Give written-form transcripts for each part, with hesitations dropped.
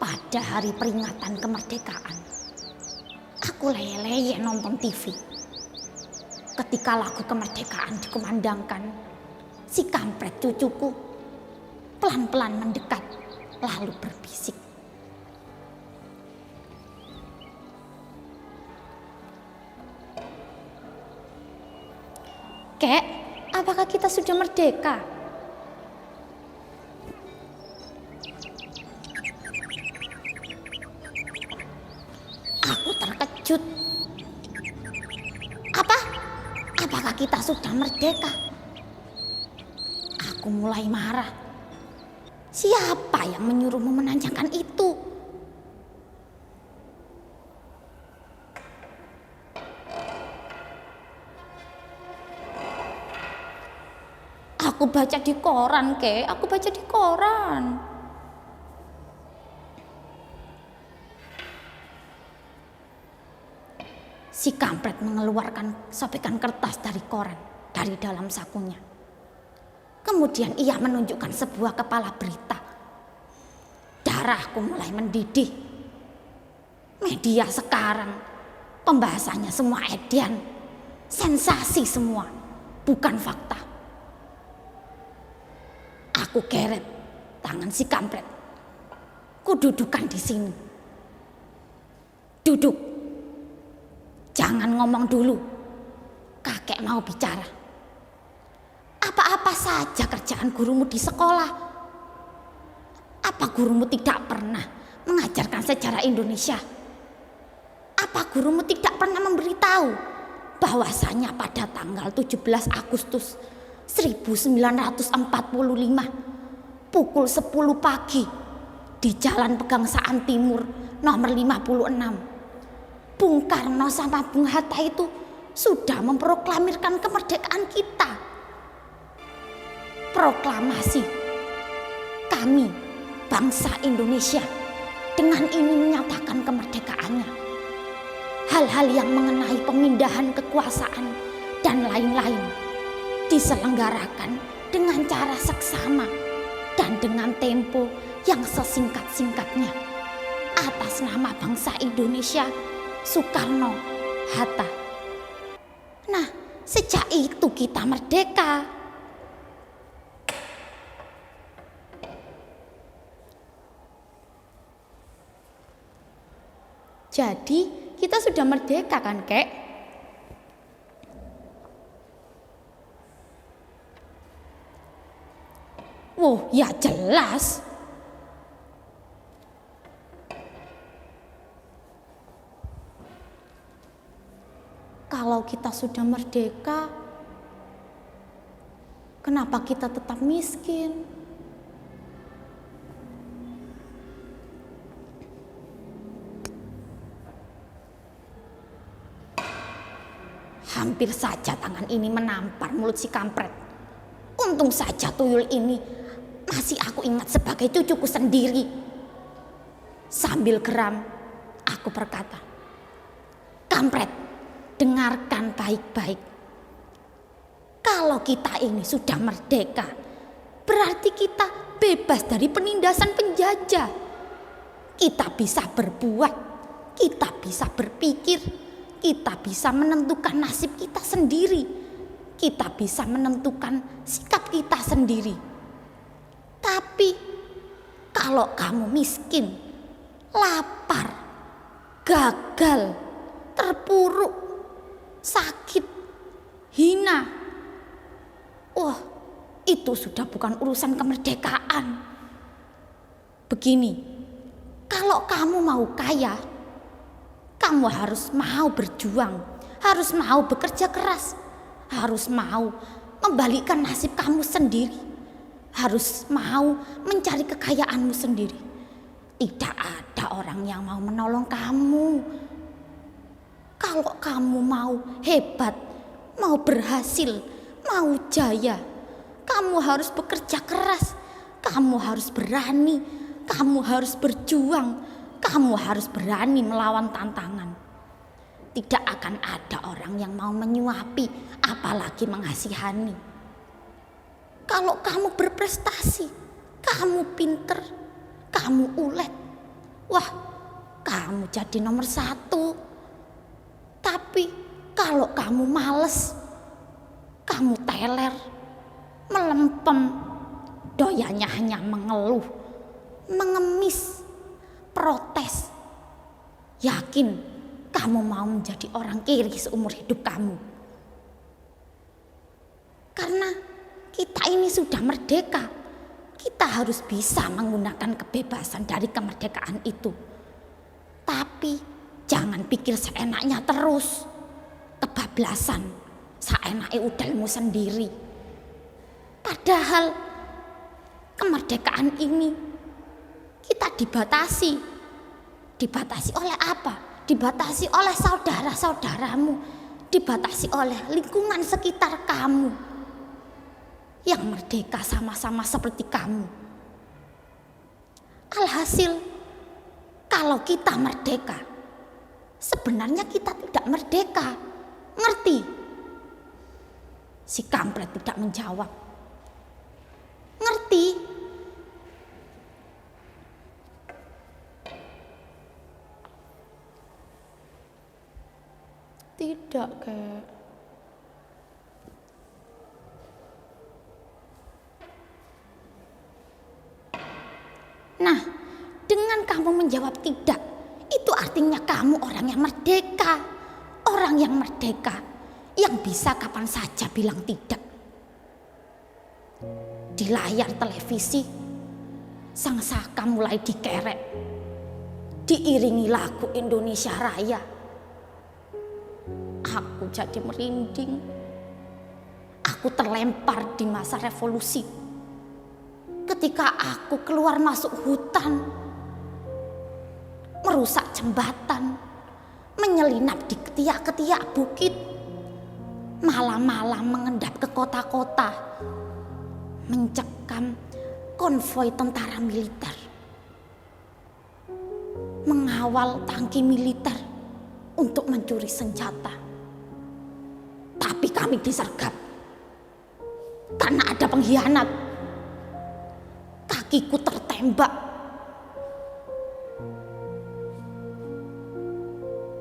Pada hari peringatan kemerdekaan, aku leye-leye nonton TV. Ketika lagu kemerdekaan dikumandangkan, si kampret cucuku pelan-pelan mendekat lalu berbisik, "Kek, apakah kita sudah merdeka?" Aku terkejut. Apakah kita sudah merdeka? Aku mulai marah. Siapa yang menyuruhmu menanyakan itu? Aku baca di koran, Kek. Aku baca di koran. Si kampret mengeluarkan sobekan kertas dari koran dari dalam sakunya. Kemudian ia menunjukkan sebuah kepala berita. Darahku mulai mendidih. Media sekarang pembahasannya semua edian, sensasi semua, bukan fakta. Aku geret tangan si kampret. Kududukan di sini. Duduk. Jangan ngomong dulu. Kakek mau bicara. Apa-apa saja kerjaan gurumu di sekolah. Apa gurumu tidak pernah mengajarkan sejarah Indonesia? Apa gurumu tidak pernah memberitahu bahwasanya pada tanggal 17 Agustus 1945 pukul 10 pagi di Jalan Pegangsaan Timur nomor 56 Bung Karno sama Bung Hatta itu sudah memproklamirkan kemerdekaan kita. Proklamasi kami bangsa Indonesia dengan ini menyatakan kemerdekaannya. Hal-hal yang mengenai pemindahan kekuasaan dan lain-lain diselenggarakan dengan cara seksama dan dengan tempo yang sesingkat-singkatnya atas nama bangsa Indonesia, Soekarno, Hatta. Nah, sejak itu kita merdeka. Jadi kita sudah merdeka kan, Kek? Wah, ya jelas. Kalau kita sudah merdeka, kenapa kita tetap miskin? Hampir saja tangan ini menampar mulut si kampret. Untung saja tuyul ini masih aku ingat sebagai cucuku sendiri. Sambil geram, aku berkata, "Kampret, dengarkan baik-baik. Kalau kita ini sudah merdeka, berarti kita bebas dari penindasan penjajah. Kita bisa berbuat, kita bisa berpikir, kita bisa menentukan nasib kita sendiri. Kita bisa menentukan sikap kita sendiri. Tapi kalau kamu miskin, lapar, gagal, terpuruk, sakit, hina, wah, itu sudah bukan urusan kemerdekaan. Begini, kalau kamu mau kaya, kamu harus mau berjuang, harus mau bekerja keras, harus mau membalikkan nasib kamu sendiri, harus mau mencari kekayaanmu sendiri. Tidak ada orang yang mau menolong kamu. Kalau kamu mau hebat, mau berhasil, mau jaya, kamu harus bekerja keras, kamu harus berani, kamu harus berjuang, kamu harus berani melawan tantangan. Tidak akan ada orang yang mau menyuapi, apalagi mengasihani. Kalau kamu berprestasi, kamu pinter, kamu ulet, wah, kamu jadi nomor 1. Tapi kalau kamu males, kamu teler, melempem, doyannya hanya mengeluh, mengemis, protes, yakin kamu mau menjadi orang kiri seumur hidup kamu. Karena kita ini sudah merdeka, kita harus bisa menggunakan kebebasan dari kemerdekaan itu. Tapi jangan pikir seenaknya terus, kebablasan, seenaknya udalmu sendiri. Padahal kemerdekaan ini kita dibatasi. Dibatasi oleh apa? Dibatasi oleh saudara-saudaramu, dibatasi oleh lingkungan sekitar kamu yang merdeka sama-sama seperti kamu. Alhasil, kalau kita merdeka, sebenarnya kita tidak merdeka. Ngerti? Si kampret tidak menjawab. Ngerti? Tidak, Kek. Nah, dengan kamu menjawab tidak, itu artinya kamu orang yang merdeka. Orang yang merdeka, yang bisa kapan saja bilang tidak. Di layar televisi, Sang Saka mulai dikerek, diiringi lagu Indonesia Raya. Aku jadi merinding. Aku terlempar di masa revolusi. Ketika aku keluar masuk hutan, merusak jembatan, menyelinap di ketiak-ketiak bukit, malam-malam mengendap ke kota-kota, mencekam konvoi tentara militer, mengawal tangki militer untuk mencuri senjata. Tapi kami disergap karena ada pengkhianat. Kakiku tertembak.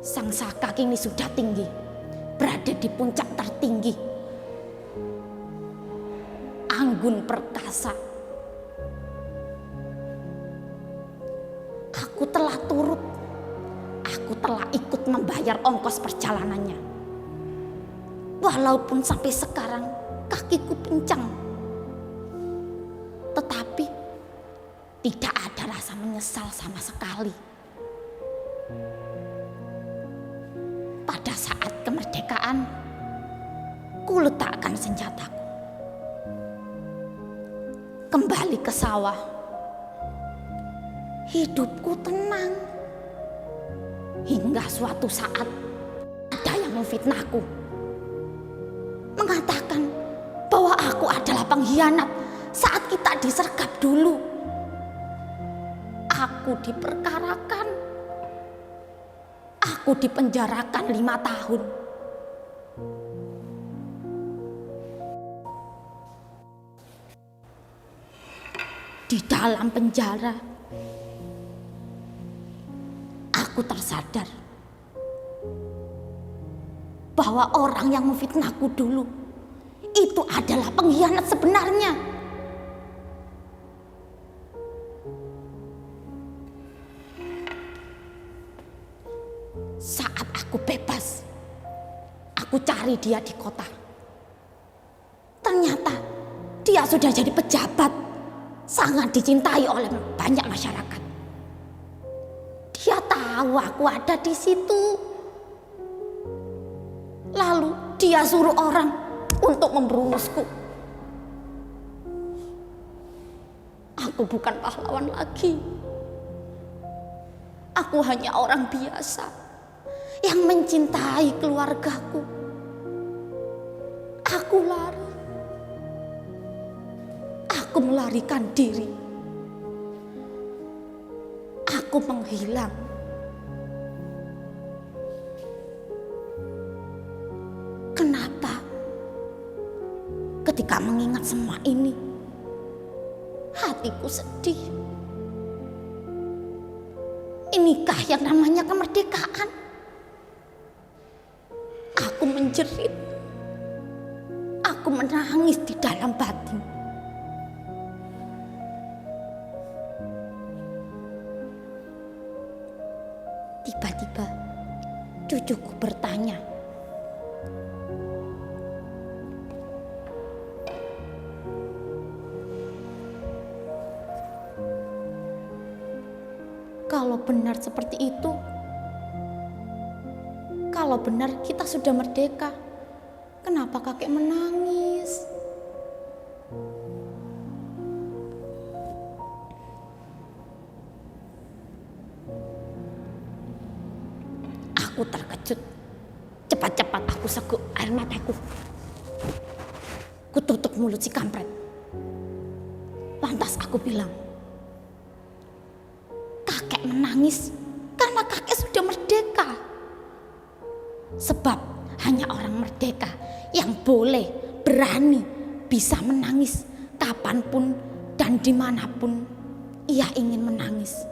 Sang Saka kini sudah tinggi, berada di puncak tertinggi. Anggun perkasa. Aku telah turut. Aku telah ikut membayar ongkos perjalanannya. Walaupun sampai sekarang kakiku pincang, tetapi tidak ada rasa menyesal sama sekali. Pada saat kemerdekaan, ku letakkan senjataku, kembali ke sawah. Hidupku tenang hingga suatu saat ada yang memfitnahku, mengatakan bahwa aku adalah pengkhianat saat kita disergap dulu. Aku diperkarakan, aku dipenjarakan 5 tahun. Di dalam penjara, aku tersadar bahwa orang yang memfitnahku dulu itu adalah pengkhianat sebenarnya. Saat aku bebas, aku cari dia di kota. Ternyata dia sudah jadi pejabat, sangat dicintai oleh banyak masyarakat. Dia tahu aku ada di situ. Lalu dia suruh orang untuk memberungusku. Aku bukan pahlawan lagi. Aku hanya orang biasa yang mencintai keluargaku. Aku lari. Aku melarikan diri. Aku menghilang. Kenapa? Ketika mengingat semua ini, hatiku sedih. Inikah yang namanya kemerdekaan? Aku menjerit. Aku menangis di dalam batin. Tiba-tiba cucuku bertanya, kalau benar seperti itu, kalau benar kita sudah merdeka, kenapa kakek menangis? Aku terkejut. Cepat-cepat aku seguk air mataku. Kututup mulut si kampret. Lantas aku bilang, kakek menangis karena kakek sudah merdeka. Sebab hanya orang merdeka yang boleh, berani, bisa menangis kapanpun dan dimanapun ia ingin menangis.